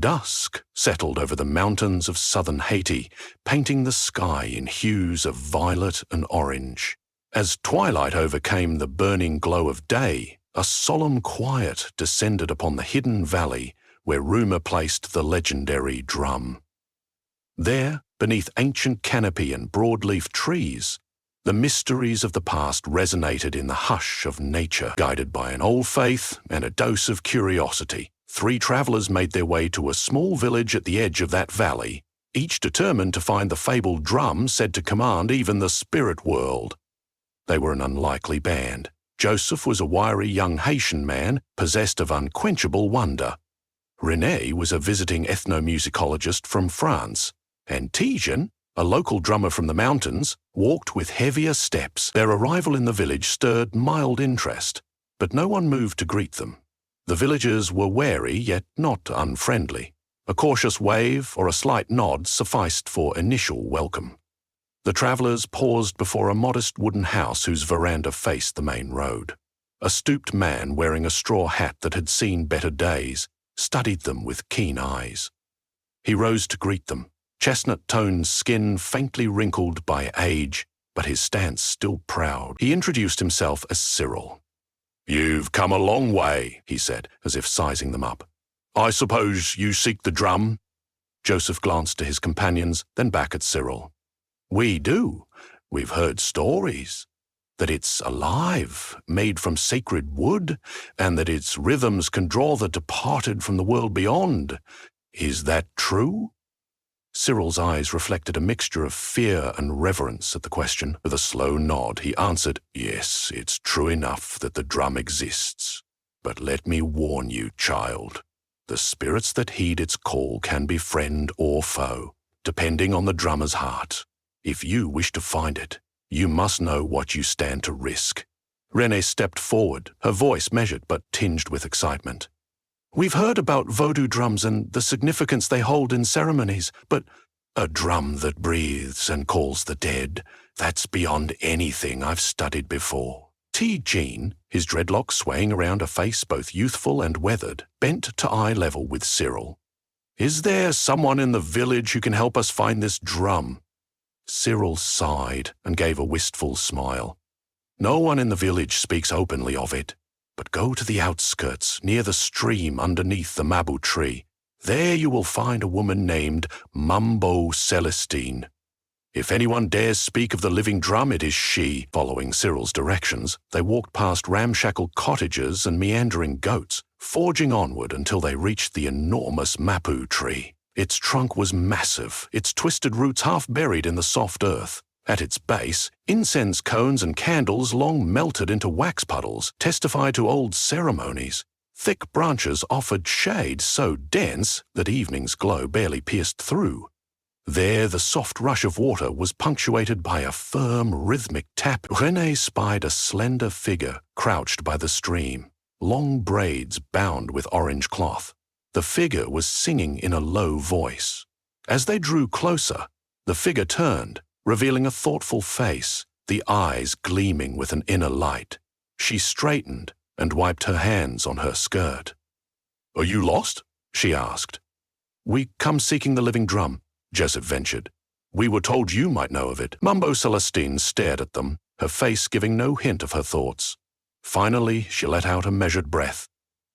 Dusk settled over the mountains of southern Haiti, painting the sky in hues of violet and orange. As twilight overcame the burning glow of day, a solemn quiet descended upon the hidden valley where rumor placed the legendary drum. There, beneath ancient canopy and broadleaf trees, the mysteries of the past resonated in the hush of nature. Guided by an old faith and a dose of curiosity, 3 travelers made their way to a small village at the edge of that valley, each determined to find the fabled drum said to command even the spirit world. They were an unlikely band. Joseph was a wiry young Haitian man, possessed of unquenchable wonder. René was a visiting ethnomusicologist from France, and Tijan, a local drummer from the mountains, walked with heavier steps. Their arrival in the village stirred mild interest, but no one moved to greet them. The villagers were wary, yet not unfriendly. A cautious wave or a slight nod sufficed for initial welcome. The travelers paused before a modest wooden house whose veranda faced the main road. A stooped man wearing a straw hat that had seen better days studied them with keen eyes. He rose to greet them, chestnut-toned skin faintly wrinkled by age, but his stance still proud. He introduced himself as Cyril. "You've come a long way," he said, as if sizing them up. "I suppose you seek the drum?" Joseph glanced to his companions, then back at Cyril. "We do. We've heard stories. That it's alive, made from sacred wood, and that its rhythms can draw the departed from the world beyond. Is that true?" Cyril's eyes reflected a mixture of fear and reverence at the question. With a slow nod, he answered, "Yes, it's true enough that the drum exists. But let me warn you, child. The spirits that heed its call can be friend or foe, depending on the drummer's heart. If you wish to find it, you must know what you stand to risk." René stepped forward, her voice measured but tinged with excitement. "We've heard about voodoo drums and the significance they hold in ceremonies, but a drum that breathes and calls the dead, that's beyond anything I've studied before." T. his dreadlocks swaying around a face both youthful and weathered, bent to eye level with Cyril. "Is there someone in the village who can help us find this drum?" Cyril sighed and gave a wistful smile. "No one in the village speaks openly of it, but go to the outskirts, near the stream underneath the mabu tree. There you will find a woman named Mambo Celestine. If anyone dares speak of the living drum, it is she." Following Cyril's directions, they walked past ramshackle cottages and meandering goats, forging onward until they reached the enormous mapu tree. Its trunk was massive, its twisted roots half buried in the soft earth. At its base, incense cones and candles long melted into wax puddles testified to old ceremonies. Thick branches offered shade so dense that evening's glow barely pierced through. There, the soft rush of water was punctuated by a firm, rhythmic tap. René spied a slender figure crouched by the stream, long braids bound with orange cloth. The figure was singing in a low voice. As they drew closer, the figure turned, revealing a thoughtful face, the eyes gleaming with an inner light. She straightened and wiped her hands on her skirt. "Are you lost?" she asked. "We come seeking the living drum," Joseph ventured. "We were told you might know of it." Mambo Celestine stared at them, her face giving no hint of her thoughts. Finally, she let out a measured breath.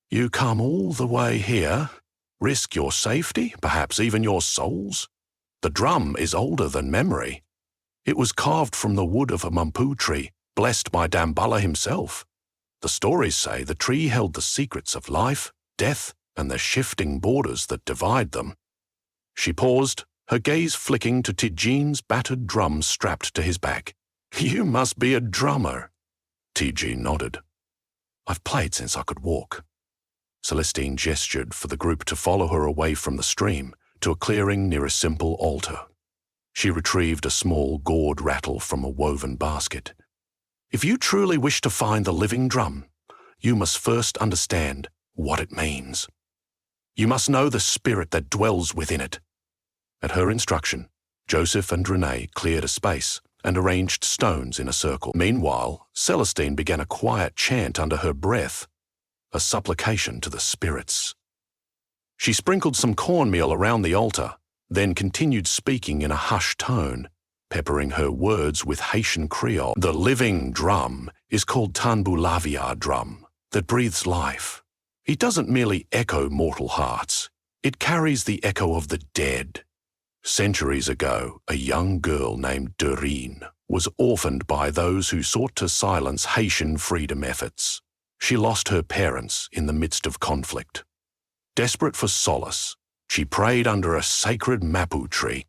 "You come all the way here? Risk your safety, perhaps even your souls? The drum is older than memory. It was carved from the wood of a mampu tree, blessed by Damballa himself. The stories say the tree held the secrets of life, death, and the shifting borders that divide them." She paused, her gaze flicking to Tijean's battered drum strapped to his back. "You must be a drummer." Tijean nodded. "I've played since I could walk." Celestine gestured for the group to follow her away from the stream to a clearing near a simple altar. She retrieved a small gourd rattle from a woven basket. "If you truly wish to find the living drum, you must first understand what it means. You must know the spirit that dwells within it." At her instruction, Joseph and René cleared a space and arranged stones in a circle. Meanwhile, Celestine began a quiet chant under her breath, a supplication to the spirits. She sprinkled some cornmeal around the altar, then continued speaking in a hushed tone, peppering her words with Haitian Creole. The living drum is called Tanbulavia drum, that breathes life. It doesn't merely echo mortal hearts, it carries the echo of the dead. Centuries ago, a young girl named Doreen was orphaned by those who sought to silence Haitian freedom efforts. She lost her parents in the midst of conflict. Desperate for solace, she prayed under a sacred mapu tree.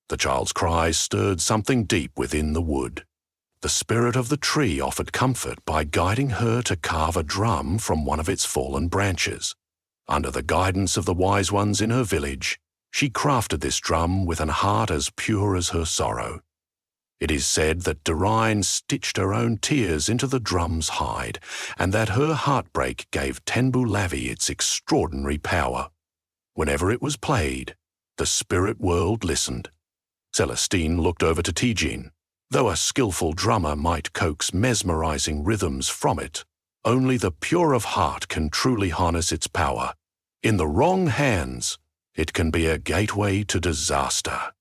The child's cries stirred something deep within the wood. The spirit of the tree offered comfort by guiding her to carve a drum from one of its fallen branches. Under the guidance of the wise ones in her village, she crafted this drum with an heart as pure as her sorrow. It is said that Doreen stitched her own tears into the drum's hide, and that her heartbreak gave Tanbulavi its extraordinary power. Whenever it was played, the spirit world listened. Celestine looked over to Tijin. Though a skillful drummer might coax mesmerizing rhythms from it, only the pure of heart can truly harness its power. In the wrong hands, it can be a gateway to disaster.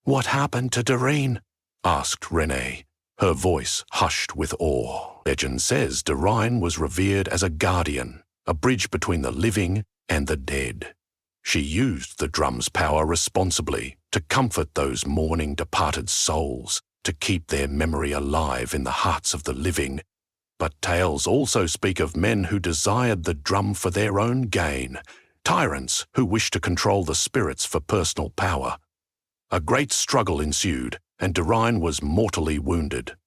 "What happened to Doreen?" asked Renee, her voice hushed with awe. Legend says Doreen was revered as a guardian, a bridge between the living and the dead. She used the drum's power responsibly to comfort those mourning departed souls, to keep their memory alive in the hearts of the living. But tales also speak of men who desired the drum for their own gain, tyrants who wished to control the spirits for personal power. A great struggle ensued, and Doreen was mortally wounded.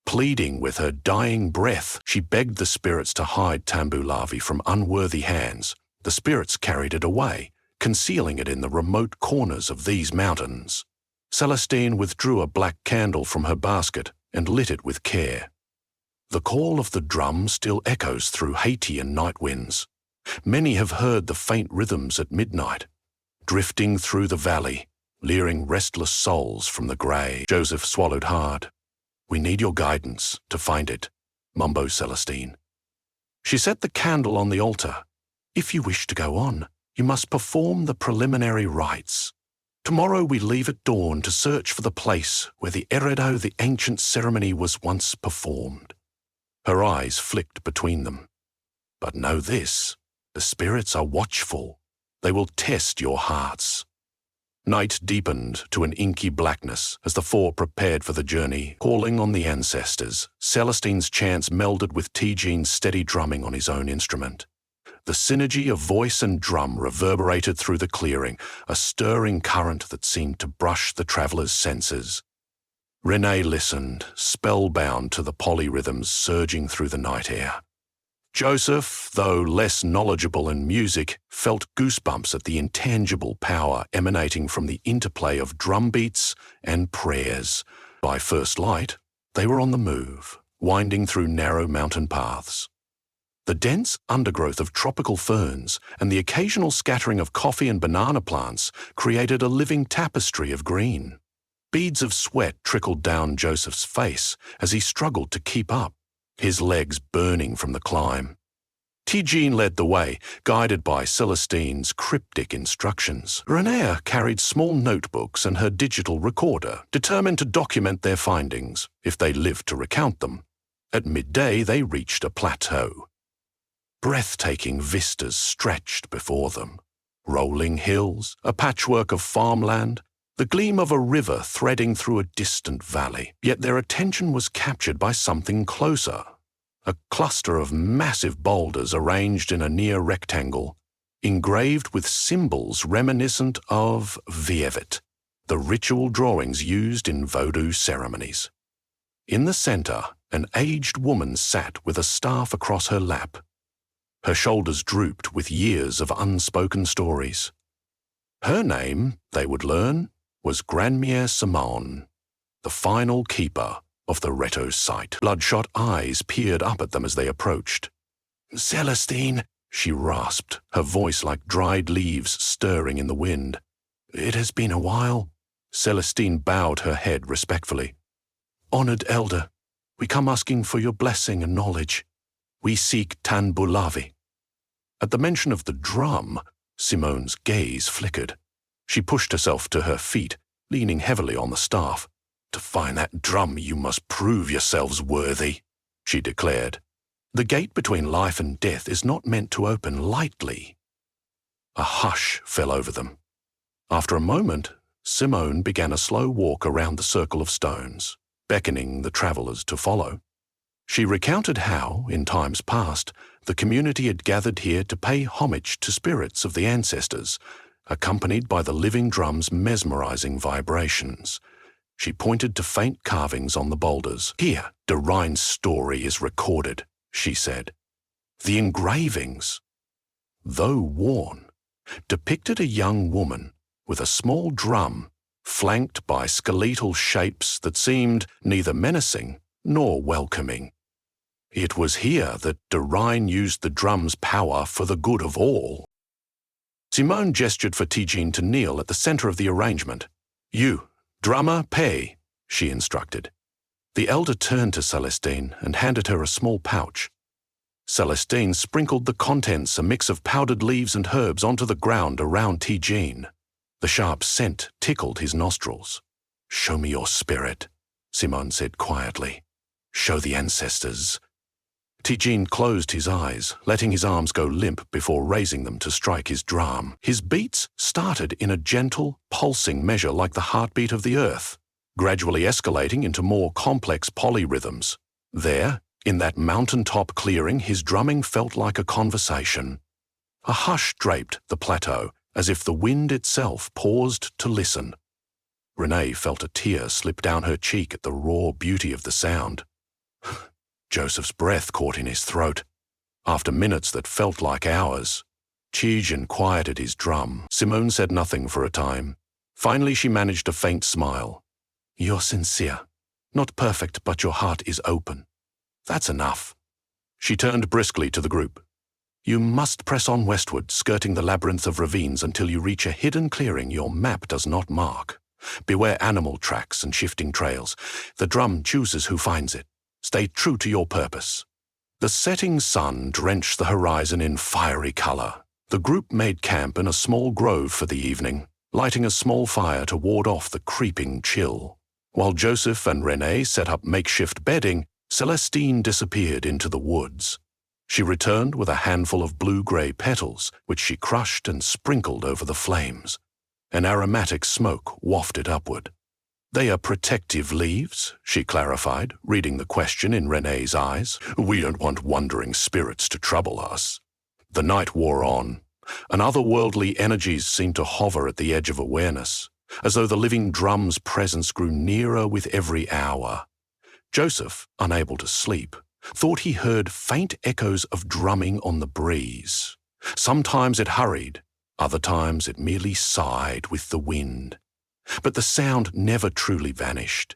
Pleading with her dying breath, she begged the spirits to hide Tanbulavi from unworthy hands. The spirits carried it away, concealing it in the remote corners of these mountains. Celestine withdrew a black candle from her basket and lit it with care. The call of the drum still echoes through Haitian night winds. Many have heard the faint rhythms at midnight, drifting through the valley, luring restless souls from the grey. Joseph swallowed hard. "We need your guidance to find it," mumbled Celestine. She set the candle on the altar. "If you wish to go on, you must perform the preliminary rites. Tomorrow we leave at dawn to search for the place where the Eredo, the ancient ceremony, was once performed." Her eyes flicked between them. "But know this, the spirits are watchful. They will test your hearts." Night deepened to an inky blackness as the four prepared for the journey, calling on the ancestors. Celestine's chants melded with Tijin's steady drumming on his own instrument. The synergy of voice and drum reverberated through the clearing, a stirring current that seemed to brush the traveller's senses. Renee listened, spellbound to the polyrhythms surging through the night air. Joseph, though less knowledgeable in music, felt goosebumps at the intangible power emanating from the interplay of drum beats and prayers. By first light, they were on the move, winding through narrow mountain paths. The dense undergrowth of tropical ferns and the occasional scattering of coffee and banana plants created a living tapestry of green. Beads of sweat trickled down Joseph's face as he struggled to keep up, his legs burning from the climb. Tijin led the way, guided by Celestine's cryptic instructions. Renee carried small notebooks and her digital recorder, determined to document their findings if they lived to recount them. At midday, they reached a plateau. Breathtaking vistas stretched before them. Rolling hills, a patchwork of farmland, the gleam of a river threading through a distant valley. Yet their attention was captured by something closer. A cluster of massive boulders arranged in a near rectangle, engraved with symbols reminiscent of Vievet, the ritual drawings used in Vodou ceremonies. In the center, an aged woman sat with a staff across her lap. Her shoulders drooped with years of unspoken stories. Her name, they would learn, was Grandmère Simone, the final keeper of the Reto site. Bloodshot eyes peered up at them as they approached. "Celestine," she rasped, her voice like dried leaves stirring in the wind. "It has been a while." Celestine bowed her head respectfully. "Honored elder, we come asking for your blessing and knowledge. We seek Tanbulavi." At the mention of the drum, Simone's gaze flickered. She pushed herself to her feet, leaning heavily on the staff. "To find that drum you must prove yourselves worthy," she declared. "The gate between life and death is not meant to open lightly." A hush fell over them. After a moment, Simone began a slow walk around the circle of stones, beckoning the travellers to follow. She recounted how, in times past, the community had gathered here to pay homage to spirits of the ancestors, accompanied by the living drum's mesmerizing vibrations. She pointed to faint carvings on the boulders. "Here, Dorine's story is recorded," she said. The engravings, though worn, depicted a young woman with a small drum flanked by skeletal shapes that seemed neither menacing nor welcoming. It was here that Dorine used the drum's power for the good of all. Simone gestured for Tijin to kneel at the center of the arrangement. "You, drummer, pay," she instructed. The elder turned to Celestine and handed her a small pouch. Celestine sprinkled the contents, a mix of powdered leaves and herbs, onto the ground around Tijin. The sharp scent tickled his nostrils. "Show me your spirit," Simone said quietly. "Show the ancestors." Tijin closed his eyes, letting his arms go limp before raising them to strike his drum. His beats started in a gentle, pulsing measure like the heartbeat of the earth, gradually escalating into more complex polyrhythms. There, in that mountaintop clearing, his drumming felt like a conversation. A hush draped the plateau, as if the wind itself paused to listen. Renee felt a tear slip down her cheek at the raw beauty of the sound. Joseph's breath caught in his throat. After minutes that felt like hours, Tijin quieted his drum. Simone said nothing for a time. Finally, she managed a faint smile. "You're sincere. Not perfect, but your heart is open. That's enough." She turned briskly to the group. "You must press on westward, skirting the labyrinth of ravines until you reach a hidden clearing your map does not mark. Beware animal tracks and shifting trails. The drum chooses who finds it. Stay true to your purpose." The setting sun drenched the horizon in fiery color. The group made camp in a small grove for the evening, lighting a small fire to ward off the creeping chill. While Joseph and Renee set up makeshift bedding, Celestine disappeared into the woods. She returned with a handful of blue-gray petals, which she crushed and sprinkled over the flames. An aromatic smoke wafted upward. "They are protective leaves," she clarified, reading the question in Renee's eyes. "We don't want wandering spirits to trouble us." The night wore on, and otherworldly energies seemed to hover at the edge of awareness, as though the living drum's presence grew nearer with every hour. Joseph, unable to sleep, thought he heard faint echoes of drumming on the breeze. Sometimes it hurried, other times it merely sighed with the wind. But the sound never truly vanished.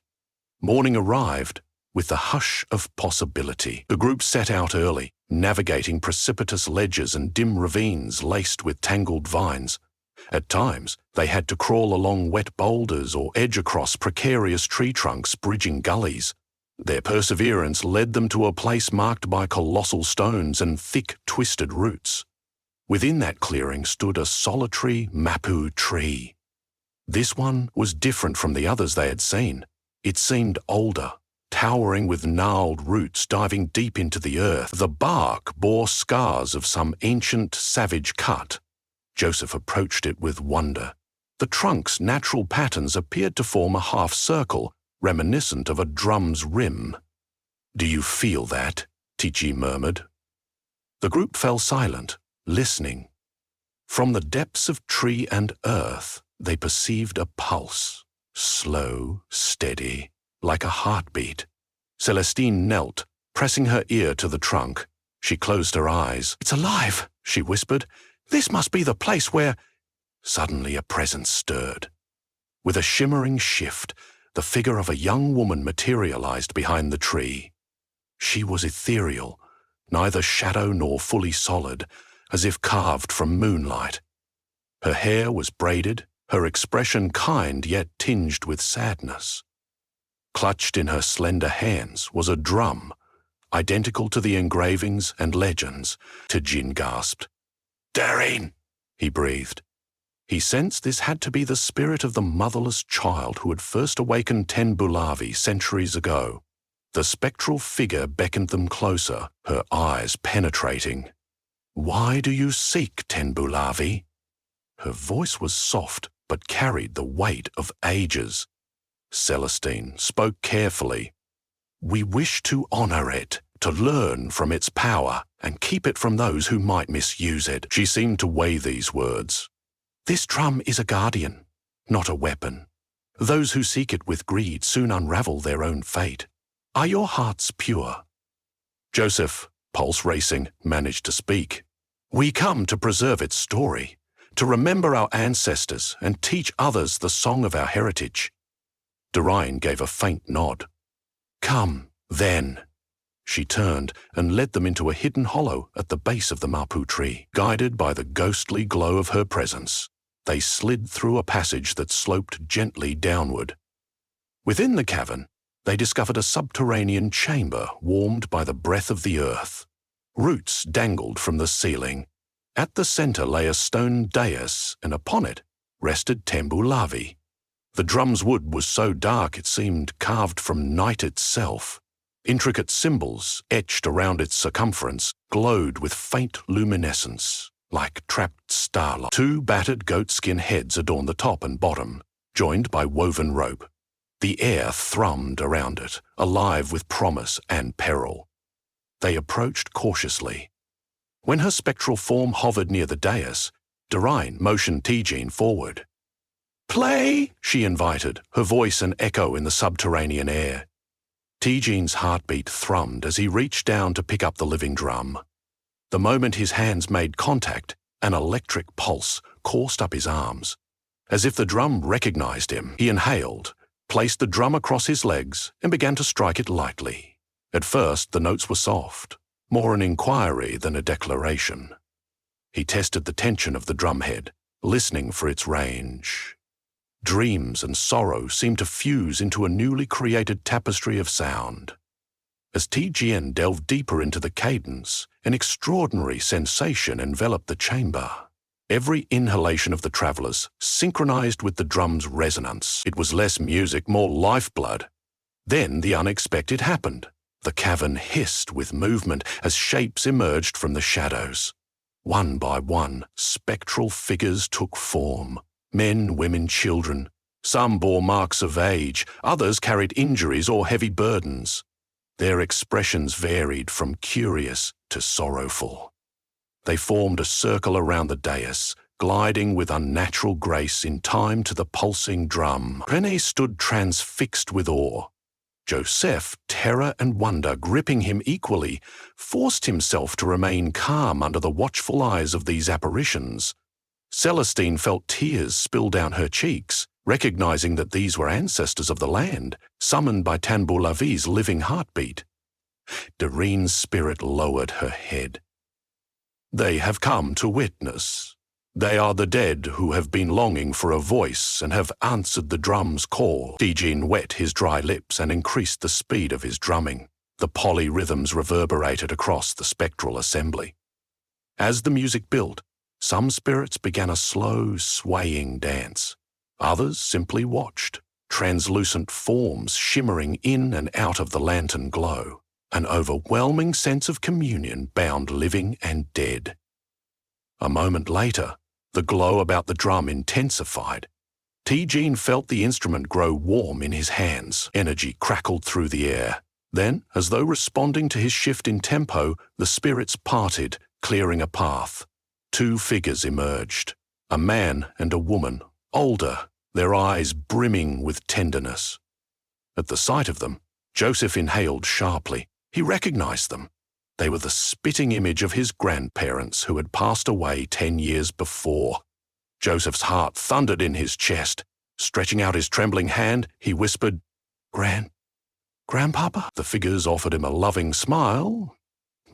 Morning arrived with the hush of possibility. The group set out early, navigating precipitous ledges and dim ravines laced with tangled vines. At times, they had to crawl along wet boulders or edge across precarious tree trunks bridging gullies. Their perseverance led them to a place marked by colossal stones and thick, twisted roots. Within that clearing stood a solitary mapu tree. This one was different from the others they had seen. It seemed older, towering with gnarled roots diving deep into the earth. The bark bore scars of some ancient, savage cut. Joseph approached it with wonder. The trunk's natural patterns appeared to form a half circle, reminiscent of a drum's rim. "Do you feel that?" Tiji murmured. The group fell silent, listening. From the depths of tree and earth, they perceived a pulse, slow, steady, like a heartbeat. Celestine knelt, pressing her ear to the trunk. She closed her eyes. "It's alive," she whispered. "This must be the place where—" Suddenly a presence stirred. With a shimmering shift, the figure of a young woman materialized behind the tree. She was ethereal, neither shadow nor fully solid, as if carved from moonlight. Her hair was braided, her expression kind yet tinged with sadness. Clutched in her slender hands was a drum, identical to the engravings and legends. Tijin gasped. "Darin!" he breathed. He sensed this had to be the spirit of the motherless child who had first awakened Tenbulavi centuries ago. The spectral figure beckoned them closer, her eyes penetrating. "Why do you seek, Tenbulavi?" Her voice was soft, but carried the weight of ages. Celestine spoke carefully. "We wish to honor it, to learn from its power, and keep it from those who might misuse it." She seemed to weigh these words. "This drum is a guardian, not a weapon. Those who seek it with greed soon unravel their own fate. Are your hearts pure?" Joseph, pulse racing, managed to speak. "We come to preserve its story, to remember our ancestors and teach others the song of our heritage." Dorian gave a faint nod. "Come, then." She turned and led them into a hidden hollow at the base of the mapu tree. Guided by the ghostly glow of her presence, they slid through a passage that sloped gently downward. Within the cavern, they discovered a subterranean chamber warmed by the breath of the earth. Roots dangled from the ceiling. At the center lay a stone dais, and upon it rested Tenbulavi. The drum's wood was so dark it seemed carved from night itself. Intricate symbols etched around its circumference glowed with faint luminescence, like trapped starlight. 2 battered goatskin heads adorned the top and bottom, joined by woven rope. The air thrummed around it, alive with promise and peril. They approached cautiously. When her spectral form hovered near the dais, Dorian motioned T-Gene forward. "Play," she invited, her voice an echo in the subterranean air. T-Gene's heartbeat thrummed as he reached down to pick up the living drum. The moment his hands made contact, an electric pulse coursed up his arms. As if the drum recognized him, he inhaled, placed the drum across his legs, and began to strike it lightly. At first, the notes were soft, more an inquiry than a declaration. He tested the tension of the drumhead, listening for its range. Dreams and sorrow seemed to fuse into a newly created tapestry of sound. As T-Gene delved deeper into the cadence, an extraordinary sensation enveloped the chamber. Every inhalation of the travelers synchronized with the drum's resonance. It was less music, more lifeblood. Then the unexpected happened. The cavern hissed with movement as shapes emerged from the shadows. One by one, spectral figures took form. Men, women, children. Some bore marks of age, others carried injuries or heavy burdens. Their expressions varied from curious to sorrowful. They formed a circle around the dais, gliding with unnatural grace in time to the pulsing drum. René stood transfixed with awe. Joseph, terror and wonder gripping him equally, forced himself to remain calm under the watchful eyes of these apparitions. Celestine felt tears spill down her cheeks, recognizing that these were ancestors of the land, summoned by Tenbulavi's living heartbeat. Doreen's spirit lowered her head. "They have come to witness. They are the dead who have been longing for a voice and have answered the drum's call." T-Gene wet his dry lips and increased the speed of his drumming. The polyrhythms reverberated across the spectral assembly. As the music built, some spirits began a slow, swaying dance. Others simply watched, translucent forms shimmering in and out of the lantern glow. An overwhelming sense of communion bound living and dead. A moment later, the glow about the drum intensified. T-Gene felt the instrument grow warm in his hands. Energy crackled through the air. Then, as though responding to his shift in tempo, the spirits parted, clearing a path. 2 figures emerged, a man and a woman, older, their eyes brimming with tenderness. At the sight of them, Joseph inhaled sharply. He recognized them. They were the spitting image of his grandparents who had passed away 10 years before. Joseph's heart thundered in his chest. Stretching out his trembling hand, he whispered, Grandpapa?" The figures offered him a loving smile,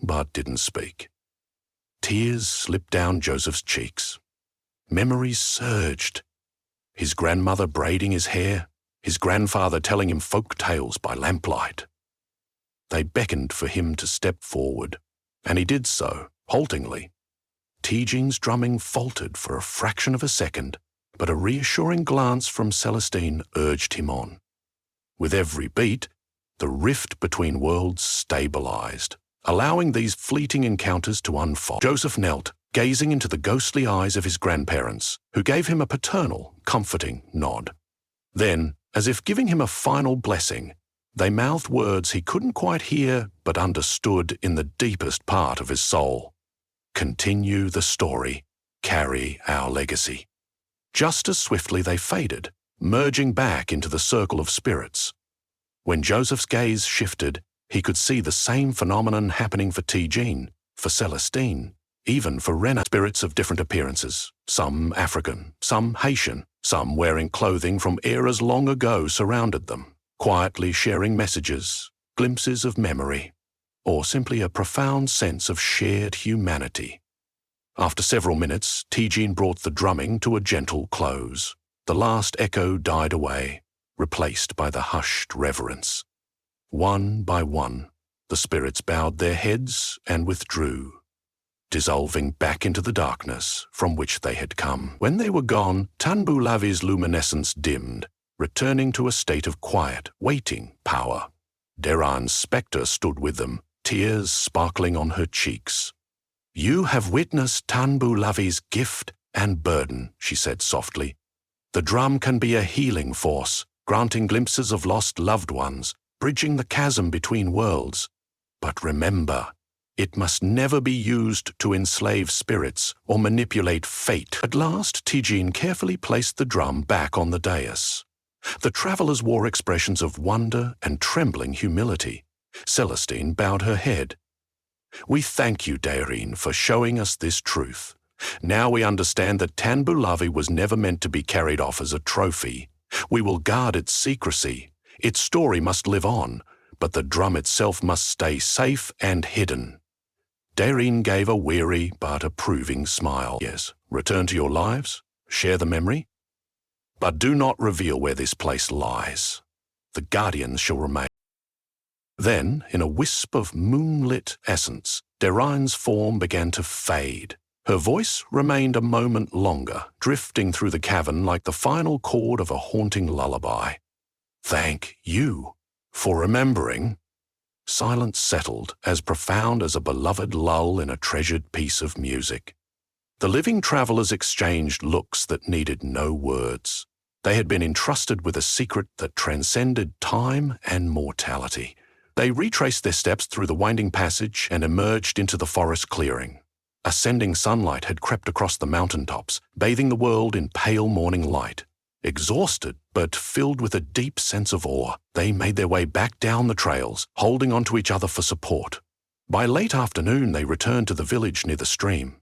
but didn't speak. Tears slipped down Joseph's cheeks. Memories surged. His grandmother braiding his hair, his grandfather telling him folk tales by lamplight. They beckoned for him to step forward, and he did so, haltingly. Tijine's drumming faltered for a fraction of a second, but a reassuring glance from Celestine urged him on. With every beat, the rift between worlds stabilized, allowing these fleeting encounters to unfold. Joseph knelt, gazing into the ghostly eyes of his grandparents, who gave him a paternal, comforting nod. Then, as if giving him a final blessing, they mouthed words he couldn't quite hear but understood in the deepest part of his soul. Continue the story, carry our legacy. Just as swiftly they faded, merging back into the circle of spirits. When Joseph's gaze shifted, he could see the same phenomenon happening for Tijine, for Celestine, even for Renée. Spirits of different appearances, some African, some Haitian, some wearing clothing from eras long ago surrounded them, quietly sharing messages, glimpses of memory, or simply a profound sense of shared humanity. After several minutes, Tijine brought the drumming to a gentle close. The last echo died away, replaced by the hushed reverence. One by one, the spirits bowed their heads and withdrew, dissolving back into the darkness from which they had come. When they were gone, Tanbu Lavi's luminescence dimmed, returning to a state of quiet, waiting power. Deran's spectre stood with them, tears sparkling on her cheeks. "You have witnessed Tanbu Lavi's gift and burden," she said softly. "The drum can be a healing force, granting glimpses of lost loved ones, bridging the chasm between worlds. But remember, it must never be used to enslave spirits or manipulate fate." At last, Tijine carefully placed the drum back on the dais. The travelers wore expressions of wonder and trembling humility. Celestine bowed her head. "We thank you, Dairine, for showing us this truth. Now we understand that Tanbu Lavi was never meant to be carried off as a trophy. We will guard its secrecy. Its story must live on, but the drum itself must stay safe and hidden." Dairine gave a weary but approving smile. "Yes, return to your lives, share the memory, but do not reveal where this place lies. The guardians shall remain." Then, in a wisp of moonlit essence, Derine's form began to fade. Her voice remained a moment longer, drifting through the cavern like the final chord of a haunting lullaby. "Thank you for remembering." Silence settled, as profound as a beloved lull in a treasured piece of music. The living travelers exchanged looks that needed no words. They had been entrusted with a secret that transcended time and mortality. They retraced their steps through the winding passage and emerged into the forest clearing. Ascending sunlight had crept across the mountaintops, bathing the world in pale morning light. Exhausted, but filled with a deep sense of awe, they made their way back down the trails, holding onto each other for support. By late afternoon, they returned to the village near the stream.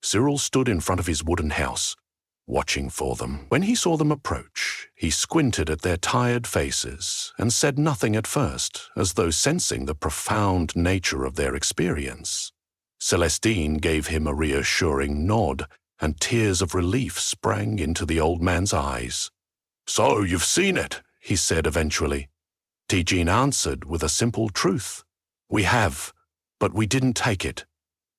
Cyril stood in front of his wooden house, watching for them. When he saw them approach, he squinted at their tired faces and said nothing at first, as though sensing the profound nature of their experience. Celestine gave him a reassuring nod, and tears of relief sprang into the old man's eyes. "So you've seen it," he said eventually. Tijine answered with a simple truth. "We have, but we didn't take it.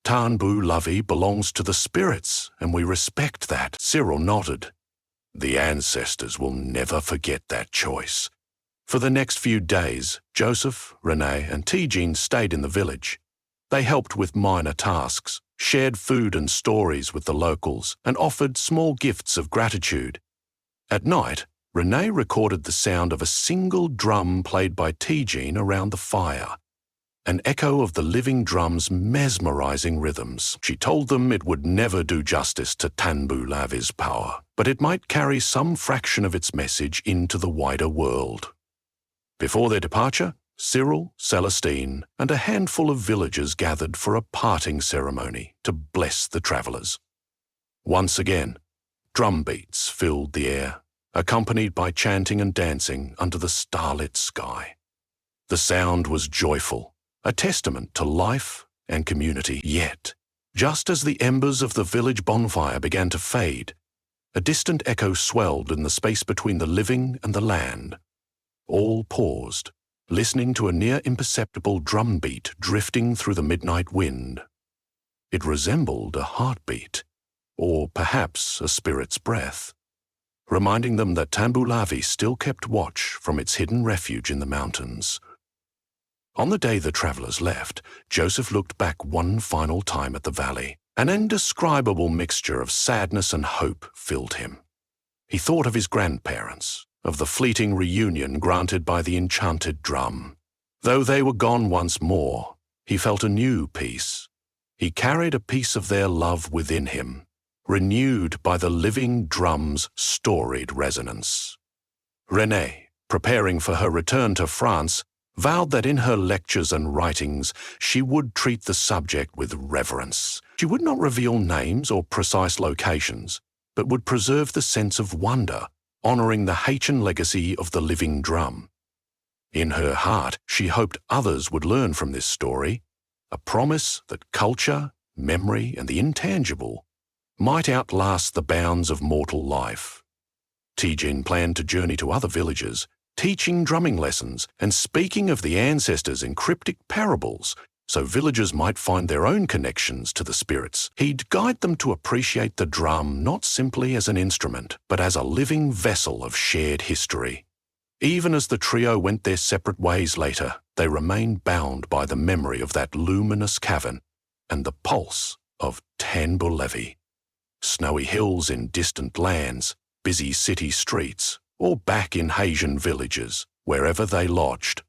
Tanbu Lavi belongs to the spirits, and we respect that." Cyril nodded. "The ancestors will never forget that choice." For the next few days, Joseph, Renée, and Tijine stayed in the village. They helped with minor tasks, shared food and stories with the locals, and offered small gifts of gratitude. At night, Renée recorded the sound of a single drum played by Tijine around the fire, an echo of the living drum's mesmerizing rhythms. She told them it would never do justice to Tanbu Lavi's power, but it might carry some fraction of its message into the wider world. Before their departure, Cyril, Celestine, and a handful of villagers gathered for a parting ceremony to bless the travelers. Once again, drum beats filled the air, accompanied by chanting and dancing under the starlit sky. The sound was joyful, a testament to life and community. Yet, just as the embers of the village bonfire began to fade, a distant echo swelled in the space between the living and the land. All paused, listening to a near imperceptible drum beat drifting through the midnight wind. It resembled a heartbeat, or perhaps a spirit's breath, reminding them that Tambulavi still kept watch from its hidden refuge in the mountains. On the day the travellers left, Joseph looked back one final time at the valley. An indescribable mixture of sadness and hope filled him. He thought of his grandparents, of the fleeting reunion granted by the enchanted drum. Though they were gone once more, he felt a new peace. He carried a piece of their love within him, renewed by the living drum's storied resonance. Renée, preparing for her return to France, vowed that in her lectures and writings she would treat the subject with reverence. She would not reveal names or precise locations, but would preserve the sense of wonder, honouring the Haitian legacy of the living drum. In her heart, she hoped others would learn from this story, a promise that culture, memory, and the intangible might outlast the bounds of mortal life. Tijin planned to journey to other villages, teaching drumming lessons and speaking of the ancestors in cryptic parables so villagers might find their own connections to the spirits. He'd guide them to appreciate the drum not simply as an instrument, but as a living vessel of shared history. Even as the trio went their separate ways later, they remained bound by the memory of that luminous cavern and the pulse of Tambulavi. Snowy hills in distant lands, busy city streets, or back in Haitian villages, wherever they lodged.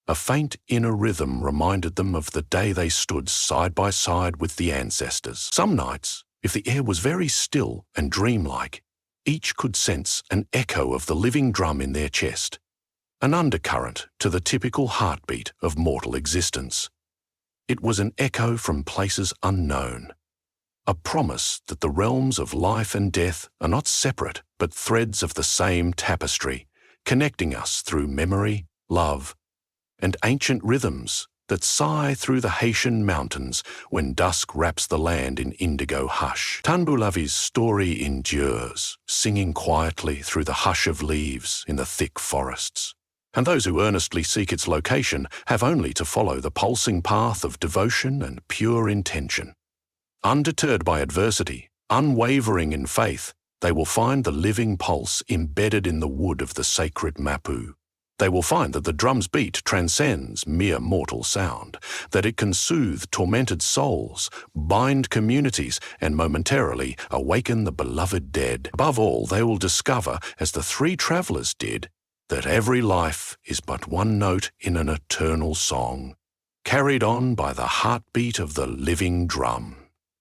A faint inner rhythm reminded them of the day they stood side by side with the ancestors. Some nights, if the air was very still and dreamlike, each could sense an echo of the living drum in their chest, an undercurrent to the typical heartbeat of mortal existence. It was an echo from places unknown, a promise that the realms of life and death are not separate but threads of the same tapestry, connecting us through memory, love, and ancient rhythms that sigh through the Haitian mountains when dusk wraps the land in indigo hush. Tambulavi's story endures, singing quietly through the hush of leaves in the thick forests. And those who earnestly seek its location have only to follow the pulsing path of devotion and pure intention. Undeterred by adversity, unwavering in faith, they will find the living pulse embedded in the wood of the sacred mapu. They will find that the drum's beat transcends mere mortal sound, that it can soothe tormented souls, bind communities, and momentarily awaken the beloved dead. Above all, they will discover, as the three travellers did, that every life is but one note in an eternal song, carried on by the heartbeat of the living drum.